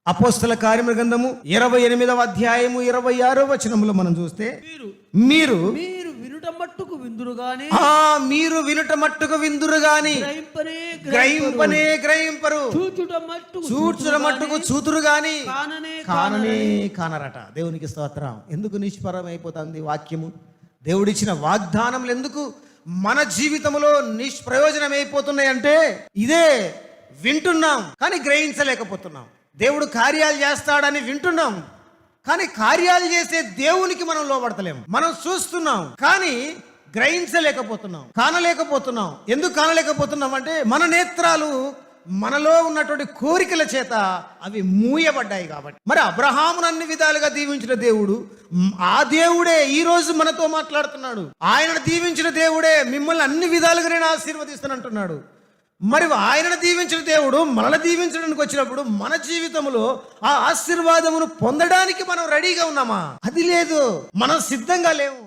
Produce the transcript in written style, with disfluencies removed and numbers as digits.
అపోస్తల కార్యముల గ్రంథము 28వ అధ్యాయము 26వ వచనములో మనం చూస్తే మీరు వినుట మట్టుకు విందురు గాని మీరు వినుట మట్టుకు విందురు గాని గ్రహింపరు చూచుట మట్టుకు చూతురు గాని కానరట. దేవునికి స్తోత్రం. ఎందుకు నిష్ఫలమైపోతుంది వాక్యము? దేవుడిచ్చిన వాగ్దానములు ఎందుకు మన జీవితంలో నిష్ప్రయోజనం అయిపోతున్నాయి అంటే ఇదే. వింటున్నాం కానీ గ్రహించలేకపోతున్నాం. దేవుడు కార్యాలు చేస్తాడని వింటున్నాం కానీ కార్యాలు చేసే దేవునికి మనం లోబడతలేము. మనం చూస్తున్నాం కానీ గ్రహించలేకపోతున్నాం, కానలేకపోతున్నాం. ఎందుకు కానలేకపోతున్నాం అంటే మన నేత్రాలు మనలో ఉన్నటువంటి కోరికల చేత అవి మూయబడ్డాయి కాబట్టి. మరి అబ్రహామును అన్ని విధాలుగా దీవించిన దేవుడు, ఆ దేవుడే ఈ రోజు మనతో మాట్లాడుతున్నాడు. ఆయనను దీవించిన దేవుడే మిమ్మల్ని అన్ని విధాలుగా నేను ఆశీర్వదిస్తానంటున్నాడు. మరి ఆయనను దీవించిన దేవుడు మనల్ని దీవించడానికి వచ్చినప్పుడు మన జీవితంలో ఆ ఆశీర్వాదమును పొందడానికి మనం రెడీగా ఉన్నామా? అది లేదు. మనం సిద్ధంగా లేవు.